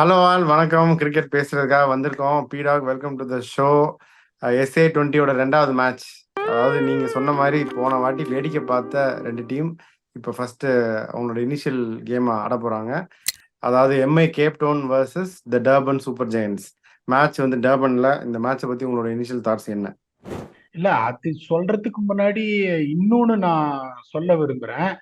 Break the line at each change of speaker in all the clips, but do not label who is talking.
Hello all வணக்கம். Cricket பேசுறதுக்காக வந்திருக்கோம். பீடாக் வெல்கம் டு த ஷோ. SA20யோட ரெண்டாவது மேட்ச். அதாவது நீங்க சொன்ன மாதிரி போன வாட்டி வேடிக்கை பார்த்த ரெண்டு டீம் இப்போ ஃபர்ஸ்ட் அவங்களோட இனிஷியல் கேம் ஆட போறாங்க. அதாவது MI Cape Town versus the Durban super giants. Match வந்து டர்பன்ல. இந்த மேட்சை பத்தி உங்களோட இனிஷியல் தாட்ஸ் என்ன?
இல்ல அது சொல்றதுக்கு முன்னாடி இன்னொன்னு நான் சொல்ல விரும்புறேன்.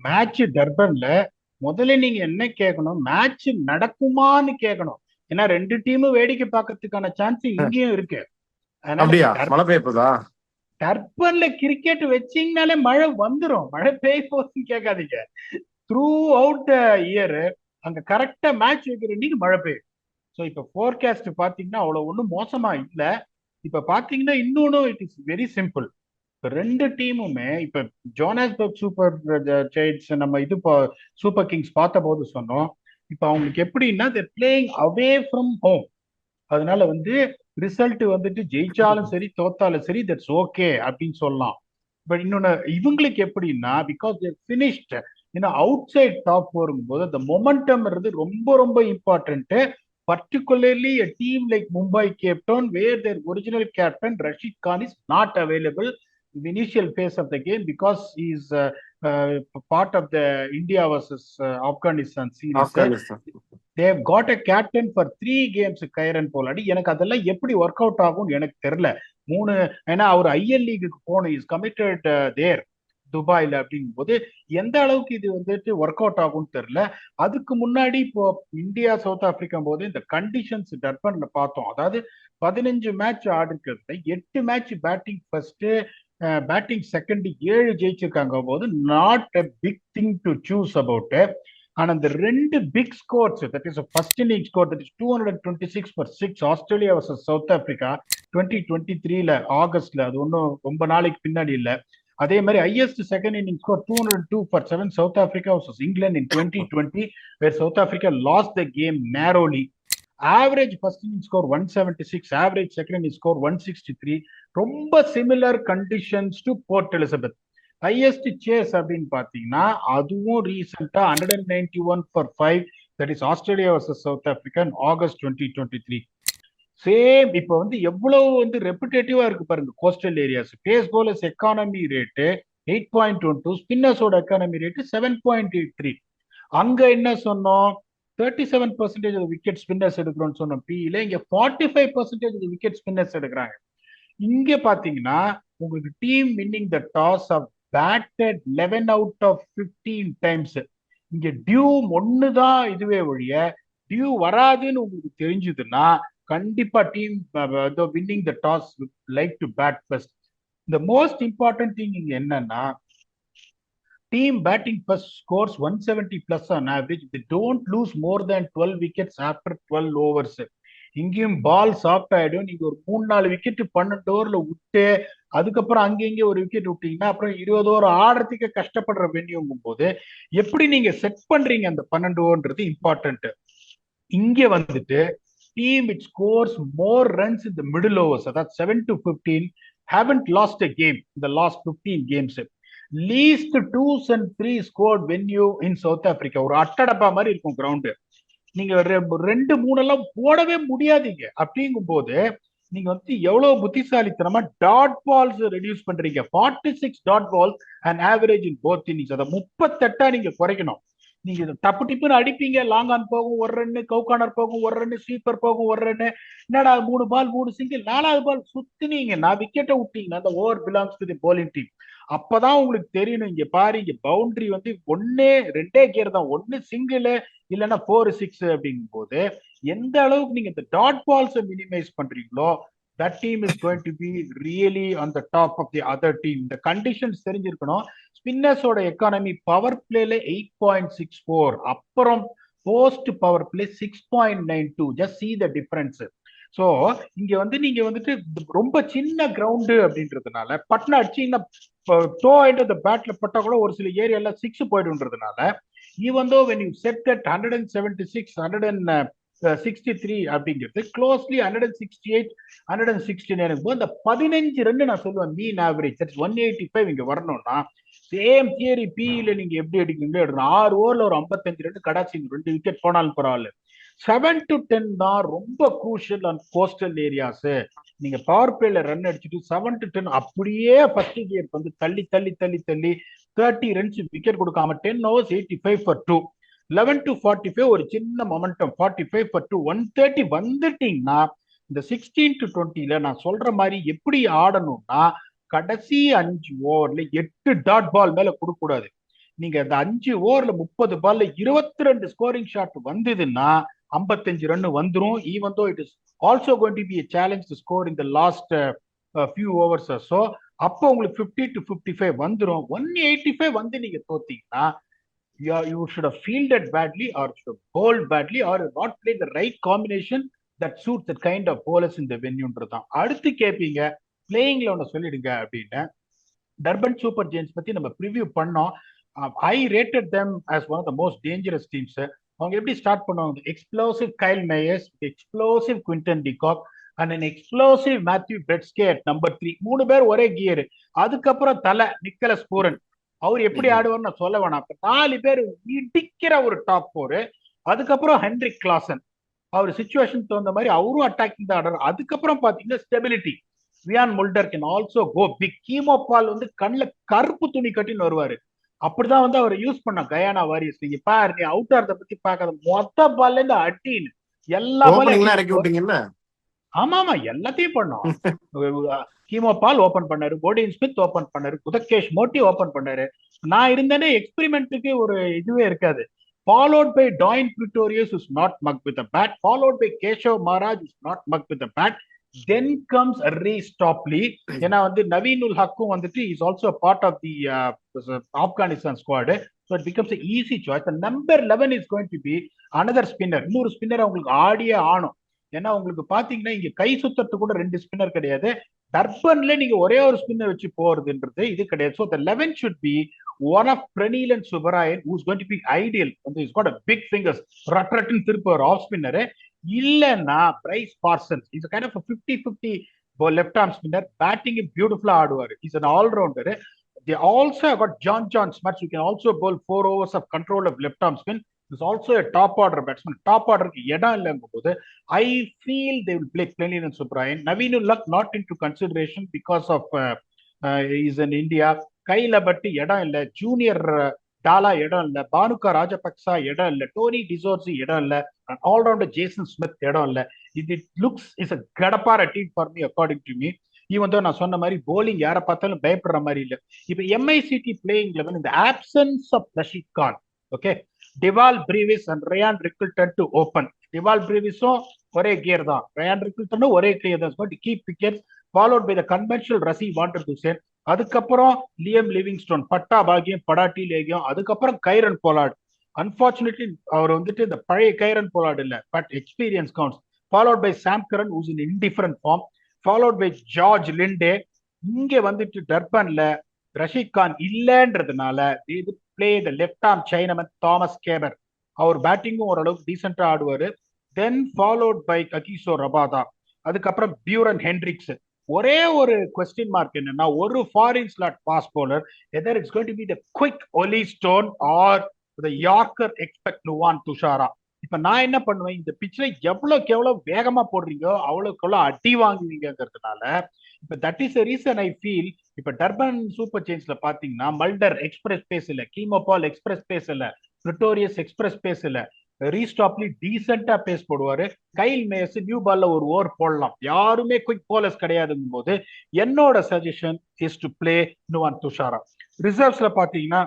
மேட்ச் டர்பன்ல முதல்ல நீங்க என்ன கேட்கணும், மேட்ச் நடக்குமான்னு கேட்கணும். ஏன்னா ரெண்டு டீமும் வேடிக்கை பார்க்கறதுக்கான சான்ஸ் இங்கேயும் இருக்கு. அதனால
அப்படியா? மழை பெய்ய போதா?
டர்பன்ல கிரிக்கெட் வச்சீங்கனாலே மழை வந்துடும். மழை பெய்ய போகுதுன்னு கேட்காதீங்க. த்ரூ அவுட் த இயர் அங்க கரெக்டா மேட்ச் வைக்கிற இன்னைக்கு மழை பெய்யும். ஸோ இப்போ ஃபோர்காஸ்ட் பார்த்தீங்கன்னா அவ்வளோ ஒன்றும் மோசமா இல்லை. இப்போ பார்த்தீங்கன்னா இன்னொன்று இட் இஸ் வெரி சிம்பிள். இப்ப ரெண்டு டீமுமே இப்ப ஜோனாஸ்பர்க் சூப்பர் ஜெயின்ஸ் நம்ம சூப்பர் கிங்ஸ் பார்த்த போது சொன்னோம். இப்ப அவங்களுக்கு எப்படின்னா பிளேயிங் அவே ஃப்ரம் ஹோம். அதனால ரிசல்ட் ஜெயிச்சாலும் சரி தோத்தாலும் சரி தட்ஸ் ஓகே அப்படின்னு சொல்லலாம். பட் இன்னொன்னு இவங்களுக்கு எப்படின்னா பிகாஸ் பினிஷ்ட் ஏன்னா அவுட் சைட் டாப் வரும்போது அந்த மொமெண்டம்ன்றது ரொம்ப ரொம்ப important. Particularly a team like Mumbai Cape Town, where their original captain Rashid Khan is not available in the initial phase of the game because he is uh, part of the India versus Afghanistan series.
Afghanistan.
They have got a captain for 3 games. கைரன் போலாடி எனக்கு அதெல்லாம் எப்படி work out ஆகும்னு எனக்கு தெரியல. மூணு ஏன்னா அவர் IL லீகுக்கு போகணும், is committed தேர் துபாயில அப்படிங்கும் போது எந்த அளவுக்கு இது ஒர்க் அவுட் ஆகும்னு தெரியல. அதுக்கு முன்னாடி இப்போ இந்தியா சவுத் ஆப்பிரிக்கா போது இந்த கண்டிஷன்ஸ் டர்பன்ல பார்த்தோம். அதாவது 15 மேட்ச் ஆடிருக்கிறதுல 8 match batting first, batting second 7 ஜெயிச்சிருக்காங்க போது not a big thing to choose about. ஆனா அந்த ரெண்டு big scores, that is first inning score that is 226 for 6 Australia versus South Africa 2023 ஆகஸ்ட்ல, அது ஒன்றும் ரொம்ப நாளைக்கு பின்னாடி இல்லை. அதே மாதிரி highest second inning score 202 for 7 South Africa versus England in 2020 where South Africa lost the game நேரோலி. Average first inning score 176, average second inning score 163. ரொம்ப similar conditions to Port Elizabeth. Highest chase அப்படின்னு பாத்தீங்கன்னா அதுவும் ரீசெண்டா 191 for 5, that is Australia versus South Africa August 2023. Same இப்போ எவ்வளவு ரெப்புடேட்டிவா இருக்கு பாருங்க. Coastal areas pace bowlers economy rate 8.12, ஸ்பின்னர்ஸோட எக்கானமி ரேட்டு 7.83. அங்க என்ன சொன்னோம், 37% விக்கெட் ஸ்பின்னர்ஸ் எடுக்கிறோம்னு சொன்னோம் பிஇல. இங்க 45% விக்கெட் ஸ்பின்னர்ஸ் எடுக்கிறாங்க. இங்க பாத்தீங்கன்னா உங்களுக்கு team winning the toss have batted 11 out of 15 times. இங்க டியூ ஒண்ணுதான் இதுவே ஒழிய டியூ வராதுன்னு உங்களுக்கு தெரிஞ்சதுன்னா கண்டிப்பா team winning the toss like to bat first. இந்த மோஸ்ட் இம்பார்ட்டன்ட் திங் இங்க என்னன்னா team batting first scores 170 plus on average. They don't lose more than 12 wickets after 12 overs. இங்கேயும் பால் சாஃப்ட் ஆயிடும். நீங்க ஒரு 3-4 விக்கெட் 12 ஓவர்ல விட்டு அதுக்கப்புறம் அங்கங்க ஒரு விக்கெட் விட்டீங்கன்னா அப்புறம் 20 ஓவர் ஆடுறதுக்கு கஷ்டப்படுற வென்யூங்கும் போது எப்படி நீங்க செட் பண்றீங்க அந்த 12 ஓவர்ன்றது இம்பார்ட்டன்ட். இங்க team it scores more runs in the middle overs, அதாவது 7 to 15 haven't lost a game in the last 15 games. Least 2s and 3s scored venue in South Africa. ஒரு அட்டடப்பா மாதிரி இருக்கும் கிரவுண்டு. நீங்க 2-3 எல்லாம் போடவே முடியாதீங்க. அப்படிங்கும் போது நீங்க எவ்வளவு புத்திசாலித்தனமா டாட் பால்ஸ் ரெடியூஸ் பண்றீங்க. 46 dot balls and average in both innings. அதை 38 நீங்க குறைக்கணும். நீங்க டப்பு டிப்புன்னு அடிப்பீங்க, லாங் ஆன் போகும் 1 ரன், கவுகானர் போகும் 1 ரன், ஸ்வீப்பர் போகும் 1 ரன். என்னடா 3 பால் 3 சிங்கிள், 4வது பால் சுத்தினீங்கன்னா விக்கெட்டை விட்டீங்கன்னா அந்த over belongs to the bowling team. அப்பதான் உங்களுக்கு தெரியணும். இங்க பாரு, இங்க பவுண்டரி ஒன்னே ரெண்டே கேர் தான், ஒன்னு சிங்கிள் இல்லைன்னா 4-6 அப்படிங்கும் போது எந்த அளவுக்கு நீங்க இந்த டாட் பால்ஸ் மினிமைஸ் பண்றீங்களோ that team is going to be really on the top of the other team. இந்த கண்டிஷன்ஸ் தெரிஞ்சிருக்கணும். ஸ்பின்னர்ஸோட எக்கானமி பவர் பிளேல 8.64, அப்புறம் post power play 6.92. Just see the difference. So இங்க நீங்க ரொம்ப சின்ன கிரவுண்டு அப்படின்றதுனால பட்னா அடிச்சீங்கன்னா டோ ஆயிட்டு பேட்ல பட்டா கூட ஒரு சில ஏரியால 6 போயிடுன்றதுனால even though when you set that 176 163 அப்படிங்கிறது க்ளோஸ்லி 168 169 போது அந்த 15 ரன் நான் சொல்லுவேன் மீன் ஆவரேஜ். 185 இங்க வரணும்னா சேம் தியரி பிஇல நீங்க எப்படி அடிக்கீங்களோ எடுக்கணும். 6 ஓவர்ல ஒரு 55 ரன் கடாச்சி 2 விக்கெட் போனாலும் பரவாயில்ல. 7 to 10 தான் ரொம்ப crucial on coastal areas. நீங்க பவர் பிளேல ரன் அடிச்சுட்டு 7 to 10 அப்படியே ஃபர்ஸ்ட் கியர் வந்து தள்ளி தள்ளி தள்ளி தள்ளி 30 ரன்ஸ் விக்கெட் கொடுக்காம 10 overs 85 for 2, 11 to 45 ஒரு சின்ன மொமெண்டம் 45 for 2, 130 வந்துட்டீங்கன்னா இந்த 16 to 20ல நான் சொல்ற மாதிரி எப்படி ஆடணும்னா கடைசி 5 ஓவர்ல 8 டாட் பால் மேல கொடுக்க கூடாது. நீங்க அந்த 5 ஓவர்ல 30 பால்ல 22 ஸ்கோரிங் ஷாட் வந்ததுன்னா 55 ரன் வந்துரும். Even though it is also going to be a challenge to score in the last few overs or so. அப்போ உங்களுக்கு 50 to 55 வந்துரும். 185 வந்து நீங்க தோத்தீங்கன்னா you should have fielded badly or should have bowled badly or not played the right combination that suits that kind of bowlers in the venueன்றதான். அடுத்து கேட்பீங்க பிளேயிங்ல ஒன்று சொல்லிடுங்க அப்படின்னு. டர்பன் சூப்பர் ஜெயின்ஸ் பத்தி நம்ம ப்ரிவியூ பண்ணோம். I rated them as one of the most dangerous teams. அவங்க எப்படி ஸ்டார்ட் பண்ணுவாங்க? Explosive Kyle Mayers, explosive Quinton de Kock and an explosive Matthew Breetzke at number 3. 3 பேர் ஒரே கியர். அதுக்கப்புறம் தலை நிக்கலஸ் பூரன், அவர் எப்படி ஆடுவார்னு நான் சொல்ல வேணாம். 4 பேர் இடிக்கிற ஒரு டாப் 4. அதுக்கப்புறம் ஹென்ரிக் கிளாசன், அவர் சுச்சுவேஷன் தகுந்த மாதிரி அவரும் அட்டாக்கிங் தான் ஆடுறாரு. அதுக்கப்புறம் பாத்தீங்கன்னா stability, Wiaan Mulder can also go big. Keemo Paul வந்து கண்ணில் கருப்பு துணி கட்டின்னு வருவாரு. அப்படிதான் வந்து அவர் யூஸ் பண்ண கயானா வாரியர்ஸ். நீங்க பாரு, நீ அவுட் ஆறத பத்தி பார்க்காத, மொத்த பால்ல இருந்து அட்டின்னு எல்லா பாலும்
இறக்கி விட்டீங்கல்ல.
ஆமா ஆமா எல்லாத்தையும் பண்ணோம். கீமோபால் ஓபன் பண்ணாரு, போடின் ஸ்மித் ஓபன் பண்ணாரு, குதகேஷ் மோட்டி ஓபன் பண்ணாரு. நான் இருந்தேனே எக்ஸ்பெரிமெண்ட்டுக்கு ஒரு இதுவே இருக்காது. Followed by Doyne Pretorius who's not mugged with a bat, followed by Keshav Maharaj who's not mugged with a bat. Then comes Reece Topley. ஏன்னா வந்து நவீனுல் ஹக்கும் வந்துட்டு is also a part of the Afghanistan squad. So it becomes an easy choice. The number 11 is going to be another spinner. இன்னொரு spinner அவங்களுக்கு ஆடியே ஆனும். ஏன்னா உங்களுக்கு பாத்தீங்கன்னா இங்க கை சுத்தத்து கூட 2 ஸ்பின்னர் கிடையாது. டர்பன்ல நீங்க ஒரே ஒரு ஸ்பின்னர் வச்சு போறதுன்றது இது கிடையாது. So the 11 should be one of Pranil and Subarayan who's going to be ideal. He's got a big fingers. Ratratun திருப்ப ஒரு ஆஃப் ஸ்பின்னர். இல்லன்னா Bryce Parsons is kind of 50-50 left arm spinner. Batting பியூட்டிஃபுல்லா ஆடுவார். Is an allrounder. They also have got John Smuts who can also bowl 4 overs of control of left arm spin. Is also a top order batsman. Top order இடம் இல்லைங்கும் போது I feel they will play Pranil and Subarayan. Naveenul Haq not into consideration because of is in India. கையில பட்டு இடம் இல்லை. Junior டாலா இடம் இல்லை. பானுகா ராஜபக்சா இடம் இல்லை. டோனி டிசோர்சி இடம் இல்லை. ஆல்ரவுண்டர் ஜேசன் ஸ்மித் இடம் இல்லை. இது லுக்ஸ் இஸ் அ கடப்பார team for me according to me. Even தான் நான் சொன்ன மாதிரி போலிங் யாரை பார்த்தாலும் பயப்படுற மாதிரி இல்லை. இப்போ எம்ஐசிடி பிளேயிங் லெவன் இந்த options of Rashid Khan, okay, Dewald Brevis and Ryan Rickelton to open. Dewald பிரீவிஸும் ஒரே கியர் தான், ரயான் ரிக்கில்டனும் ஒரே கியர் தான். Keep wickets followed by the conventional Rassie van der Dussen. அதுக்கப்புறம் லியம் லிவிங்ஸ்டோன், பட்டா பாகியம் படாட்டி லேகியம். அதுக்கப்புறம் கைரன் போலார்ட். அன்பார்ச்சுனேட்லி அவர் வந்துட்டு இந்த பழைய கைரன் போலார்ட் இல்லை, but experience counts. Followed by Sam Curran whose in indifferent form. Followed by George Linde. இங்க வந்துட்டு டர்பன்ல ரஷீத் கான் இல்லைன்றதுனால play the left arm chinaman Thomas Kaber. அவர் பேட்டிங்கும் ஓரளவுக்கு டீசென்டா ஆடுவாரு. Then followed by Kagiso Rabada. அதுக்கப்புறம் பியூரன் ஹென்ட்ரிக்ஸ். ஒரே ஒரு கொஸ்டின் மார்க் என்னன்னா, ஒரு foreign slot fast bowler, either it's going to be the quick Olly Stone or the yorker expert Nuwan Thushara. இப்ப நான் என்ன பண்ணுவேன், இந்த பிட்ச்ல எவ்வளவுக்கு எவ்வளவு வேகமா போடுறீங்களோ அவ்வளவுக்கு எவ்வளவு அடி வாங்குவீங்கிறதுனால இப்ப that is reason I feel. இப்ப டர்பன் சூப்பர் சேஞ்ச்ல பாத்தீங்கன்னா மல்டர் எக்ஸ்பிரஸ் பேஸ் இல்ல, கீமோபால் எக்ஸ்பிரஸ் பேஸ் இல்ல, பிரிட்டோரியஸ் எக்ஸ்பிரஸ் பேஸ் இல்ல, ரீஸ் டாப்லி டீசென்டா பேஸ் போடுவாரு. கைல் மேயர்ஸ் நியூ பால்ல ஒரு ஓவர் போடலாம். யாருமே குயிக் போலர்ஸ் கிடையாதுங்கும் போது என்னோட suggestion is to play Nuwan Thushara. ரிசர்வ்ஸ்ல பாத்தீங்கன்னா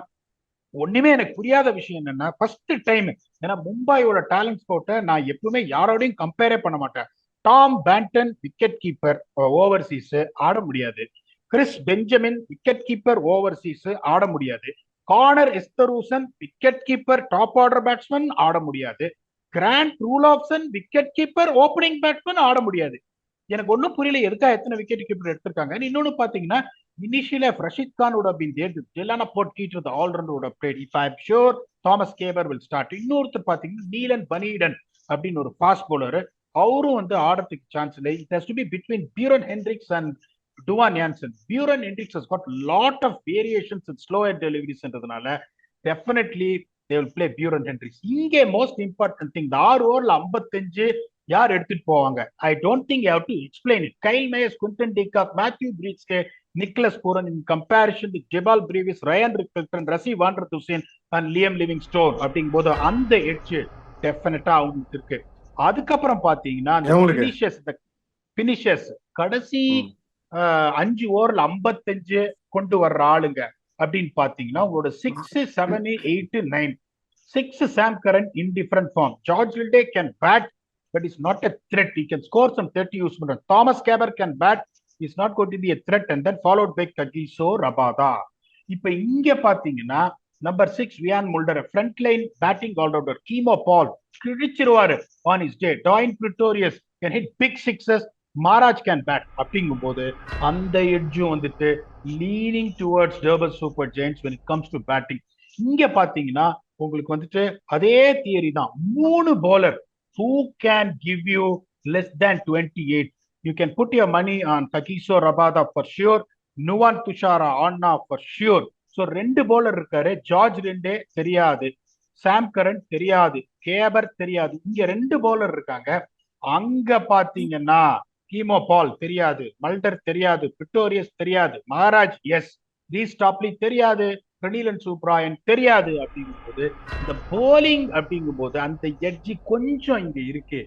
ஒண்ணுமே எனக்கு புரியாத விஷயம் என்னன்னா, ஃபர்ஸ்ட் டைம், ஏன்னா மும்பையோட டேலண்ட் ஸ்போர்ட்டை நான் எப்பவுமே யாரோடையும் கம்பேரே பண்ண மாட்டேன். Tom Banton wicket keeper overseas ஆட முடியாது. Chris Benjamin wicket keeper overseas ஆட முடியாது. Connor Esterhuizen wicket keeper top order batsman ஆட முடியாது. Grant Roelofsen wicket keeper opening batsman ஆட முடியாது. எனக்கு ஒன்னும் புரியல எதுக்காக எத்தனை விக்கெட் கீப்பர் எடுத்திருக்காங்க. இன்னொன்னு பாத்தீங்கன்னா, initially if Rashid Khan would have been there, Jelana Potkeeter the all-rounder would have played. If I'm sure Thomas Caber will start. இன்னொருத்தர் பாத்தீங்கன்னா நீலன் பனீடன் அப்படின்னு ஒரு ஃபாஸ்ட் பவுலர், அவரும் வந்து ஆடுறதுக்கு சான்ஸ் இல்லை. It has to be between Beuran Hendricks and Duan Jansen. Beuran Hendricks has got lot of variations in slow and deliveries ன்றதுனால definitely they will play Buren Hendricks. இங்கே மோஸ்ட் இம்பார்ட்டன்ட் திங், இந்த 6 ஓவர்ல 55 யார் எடுத்துட்டு போவாங்க? I don't think you have to explain it. Kyle Mayers, Quinton de Kock, Matthew Breetzke, Nicholas Pooran in comparison with ஜெபால் Brevis, Ryan Rickelton, Rassie van der Dussen and Liam living stone அப்படிங்கும் போது அந்த edge டெஃபினட்டா அவங்களுக்கு இருக்கு. அதுக்கப்புறம் பாத்தீங்கன்னா இந்த பினிஷர்ஸ் கடைசி 5 ஓவர்ல 55 கொண்டு வர்ற ஆளுங்க அப்படின்னு பாத்தீங்கன்னா உங்களோட 6, 7, 8, 9. 6 Sam Curran in different form. George Hilde can bat, but is not a threat. He can score some 30 use. Thomas Caber can bat, is not going to be a threat. And then followed by Kagiso Rabada. இப்ப இங்க பாத்தீங்கன்னா number 6 Wiaan Mulder, front line batting allrounder. Keemo Paul கிழிச்சிருவாரு on his day. Dwaine Pretorius can hit big sixes. Maharaj can bat அப்படிங்கும் போது அந்த எட்ஜும் வந்துட்டு leaning towards Durban Super Giants when it comes to batting. இங்க பாத்தீங்கன்னா உங்களுக்கு வந்துட்டு அதே தியரி தான். 3 bowler who can give you less than 28. You can put your money on Kagiso Rabada for sure, Nuwan Tushara Anna for sure. So 2 bowler இருக்காரு. George லிண்டே தெரியாது, சாம் கரன் தெரியாது, கேபர் தெரியாது. இங்க 2 bowler இருக்காங்க. அங்க பாத்தீங்கன்னா கீமோ பால் தெரியாது, மல்டர் தெரியாது, பிரிட்டோரியஸ் தெரியாது, மகாராஜ் எஸ், ரீஸ் டாப்லி தெரியாது, பிரனீலன் சூப்ராயன் தெரியாது. அப்படிங்கும் போது இந்த போலிங் அப்படிங்கும் போது அந்த எட்ஜி கொஞ்சம் இங்க இருக்கு.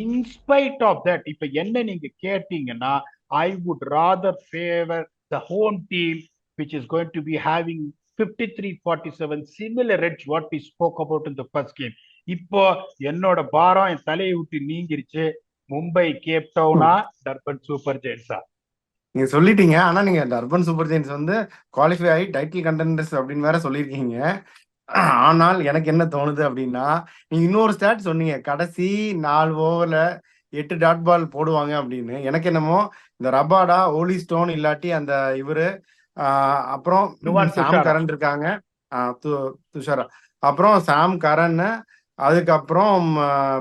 இன்ஸ்பைட் ஆஃப் தட் இப்ப என்ன நீங்க கேட்டீங்கன்னா I would rather favour the home team which is going to be having 53-47 similar edge what we spoke about in the first game. இப்போ என்னோட பாரம் என் தலையை விட்டு நீங்கிருச்சு. மும்பை கேப் டவுனா டர்பன் சூப்பர் ஜெயின்ஸா?
நீங்க சொல்லிட்டீங்க. ஆனா நீங்க டர்பன் சூப்பர் ஜெயின்ஸ் வந்து குவாலிஃபை ஆகி டைட்டில் கண்டெண்டர்ஸ் அப்படின்னு வேற சொல்லியிருக்கீங்க. ஆனால் எனக்கு என்ன தோணுது அப்படின்னா, நீங்க இன்னொரு ஸ்டாட் சொன்னீங்க, கடைசி 4 ஓவர்ல 8 டாட் பால் போடுவாங்க அப்படின்னு. எனக்கு என்னமோ இந்த ரபாடா, ஓலி ஸ்டோன் இல்லாட்டி அந்த இவரு அப்புறம் சாம் கரன் இருக்காங்க, துஷாரா, அப்புறம் சாம் கரன், அதுக்கப்புறம்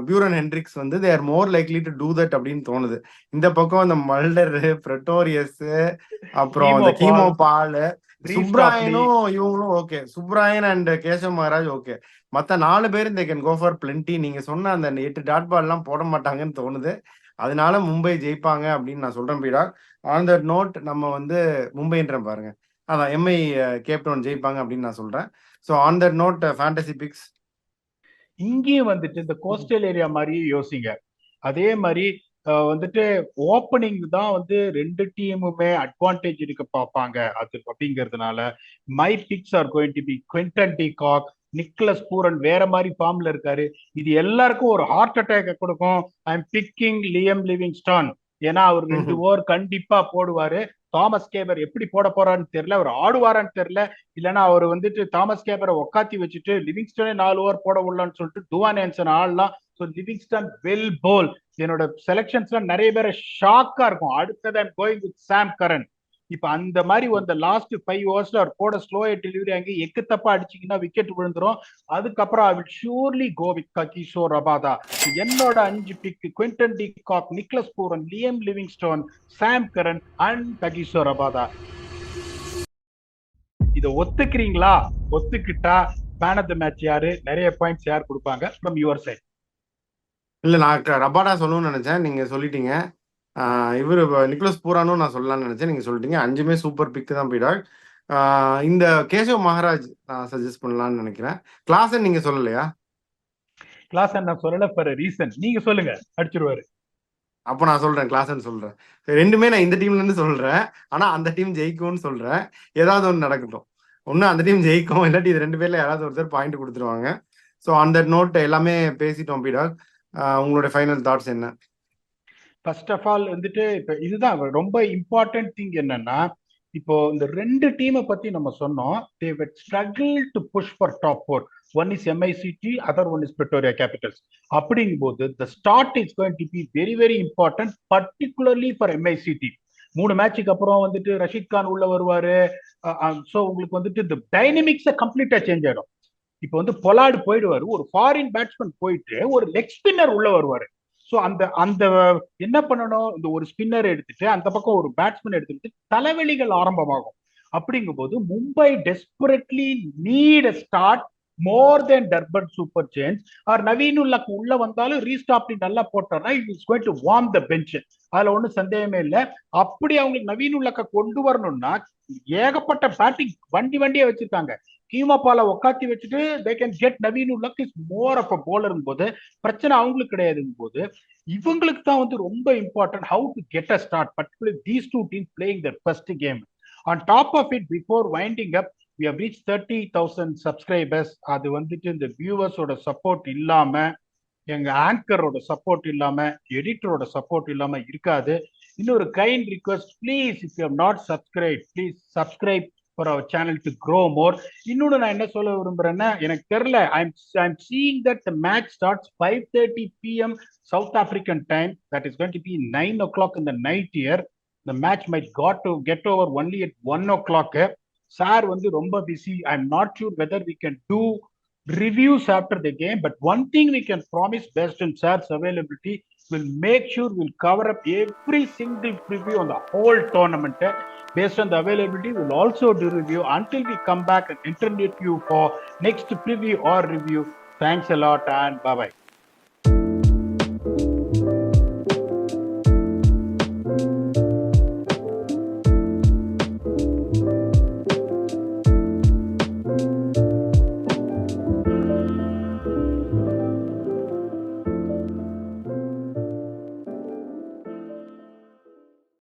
பியூரன் ஹென்ட்ரிக்ஸ் வந்து they are more likely to do that அப்படின்னு தோணுது. இந்த பக்கம் இந்த மல்டர், பிரிட்டோரியஸ், அப்புறம் இந்த கீமோ பால், சுப்ராயனும் இவங்களும் okay. Subrayen and Keshav Maharaj okay. மத்த 4 பேரும் they can go for plenty. நீங்க சொன்ன அந்த 8 டாட் பால் எல்லாம் போட மாட்டாங்கன்னு தோணுது. அதனால மும்பை ஜெயிப்பாங்க அப்படின்னு நான் சொல்றேன் பீடா. ஆன் தட் நோட் நம்ம வந்து மும்பைன்ற பாருங்க, அதான் எம்ஐ கேப்டவுன் ஜெயிப்பாங்க அப்படின்னு நான் சொல்றேன். So on that note fantasy picks
இங்கேயும் வந்துட்டு இந்த கோஸ்டல் ஏரியா மாதிரியே யோசிங்க. அதே மாதிரி வந்துட்டு ஓப்பனிங் தான் வந்து 2 டீமுமே அட்வான்டேஜ் இருக்க பார்ப்பாங்க. அது அப்படிங்கிறதுனால my picks are going to be Quinton de Kock, Nicholas Pooran வேற மாதிரி ஃபார்ம்ல இருக்காரு. இது எல்லாருக்கும் ஒரு ஹார்ட் அட்டாக் கொடுக்கும். I am picking Liam Livingstone. ஏன்னா அவர் 2 ஓவர் கண்டிப்பா போடுவாரு. தாமஸ் கேபர் எப்படி போட போறான்னு தெரியல, அவர் ஆடுவாரான்னு தெரியல. இல்லைன்னா அவர் வந்துட்டு தாமஸ் கேபரை உக்காத்தி வச்சுட்டு லிவிங்ஸ்டனே 4 ஓவர் போட உள்ளான்னு சொல்லிட்டு டுவான் ஹேன்சன் ஆடலாம். So Livingstone will bowl. என்னோட செலக்ஷன்ஸ்ல நிறைய பேர் ஷாக்கா இருக்கும். அடுத்தது I'm going with Sam Curran. இப்ப அந்த மாதிரி அந்த லாஸ்ட் 5 ஓவர்ஸ்ல அவர் போட ஸ்லோ டெலிவரி அங்கே எக்கு தப்பா அடிச்சிங்கன்னா விக்கெட் விழுந்துரும். அதுக்கப்புறம் I will surely go with Kagiso Rabada. என்னோட 5 pick Quinton de Kock, Nicholas Pooran, Liam Livingstone, Sam Curran and Kagiso Rabada. இத ஒத்துக்கிறீங்களா? ஒத்துக்கிட்டா மேன் ஆஃப் த மேட்ச் யாரு, நிறைய பாயிண்ட்ஸ் யார் கொடுப்பாங்க ஃப்ரம் யுவர் சைட்?
இல்ல, நான் ரபாடா சொல்லணும்னு நினைச்சேன், நீங்க சொல்லிட்டீங்க. இவரு நிக்லஸ் பூரானும் நான் சொல்லலாம்னு நினைச்சேன், நீங்க சொல்லிட்டீங்க. 5மே சூப்பர் பிக் தான் பீடா. இந்த கேசவ் மகாராஜ் நான் சஜஸ்ட் பண்ணலாம்னு நினைக்கிறேன். கிளாஸன் நீங்க சொல்லலையா?
கிளாஸன் நான் சொல்லல ஃபார் ரீசன். நீங்க சொல்லுங்க, அடிச்சிருவாரு.
அப்போ நான் சொல்றேன், கிளாஸ்ன்னு சொல்றேன். 2மே நான் இந்த டீம்ல இருந்து சொல்றேன். ஆனா அந்த டீம் ஜெயிக்கும்னு சொல்றேன். ஏதாவது ஒன்று நடக்கட்டும். ஒண்ணு அந்த டீம் ஜெயிக்கும், இல்லாட்டி இது 2 பேர்ல யாராவது ஒருத்தர் பாயிண்ட் கொடுத்துருவாங்க. ஸோ அந்த நோட் எல்லாமே பேசிட்டோம் பீடா. உங்களுடைய ஃபைனல் தாட்ஸ் என்ன?
ஃபர்ஸ்ட் ஆஃப் ஆல் வந்துட்டு இப்ப இதுதான் ரொம்ப இம்பார்ட்டன்ட் திங். என்னன்னா இப்போ இந்த 2 டீமை பத்தி நம்ம சொன்னோம். they would struggle to push for top 4. One is MICT, other one is Pretoria Capitals. அப்படிங்கும்போது the start is going to be very very important, particularly for MICT. 3 மேட்சுக்கு அப்புறம் வந்துட்டு ரஷீத் கான் உள்ள வருவாரு. ஸோ உங்களுக்கு வந்துட்டு இந்த டைனமிக்ஸை கம்ப்ளீட்டா சேஞ்ச் ஆயிடும். இப்போ வந்து பொலார்டு போயிடுவாரு, ஒரு ஃபாரின் பேட்ஸ்மேன் போயிட்டு ஒரு லெக் ஸ்பின்னர் உள்ள வருவாரு. ஸோ அந்த அந்த என்ன பண்ணணும், இந்த ஒரு ஸ்பின்னர் எடுத்துட்டு அந்த பக்கம் ஒரு பேட்ஸ்மேன் எடுத்துட்டு தலைவலிகள் ஆரம்பமாகும். அப்படிங்கும்போது Mumbai desperately need a start more then Durban Super Giants are நவீனுல்லாக்கு உள்ள வந்தாலும் ரீஸ்டாப்டிங் நல்லா போட்டார்னா it is going to warm the bench. அதுல ஒன்றும் சந்தேகமே இல்லை. அப்படி அவங்களுக்கு நவீனுல்லாக்க கொண்டு வரணும்னா ஏகப்பட்ட பேட்டிங் வண்டியே வச்சிருக்காங்க. கீமாப்பால உக்காத்தி வச்சுட்டு they can get Naveen ul Haq is more of a bowler போது பிரச்சனை அவங்களுக்கு கிடையாதுங்க போது இவங்களுக்கு தான் வந்து ரொம்ப important how to get a start, particular these two teams playing their first game. On top of it before winding up we have reached 30,000 subscribers. அது வந்துட்டு இந்த வியூவர்ஸோட சப்போர்ட் இல்லாம, எங்க ஆங்கரோட சப்போர்ட் இல்லாம, எடிட்டரோட சப்போர்ட் இல்லாம இருக்காது. இன்னொரு kind request, please if you have not subscribe, please subscribe for our channel to grow more. இன்னொன்று நான் என்ன சொல்ல விரும்புறேன்னா, எனக்கு தெரியல, I'm seeing that the match starts 5:30 p.m. South African time. That is going to be 9 o'clock in the night here. The match might get over only at 1 o'clock. Sir வந்து ரொம்ப busy. I am not sure whether we can do reviews after the game, but one thing we can promise based on sir's availability, we'll make sure we'll cover up every single preview on the whole tournament. Based on the availability, we'll also do review until we come back and internet you for next preview or review. Thanks a lot and bye-bye.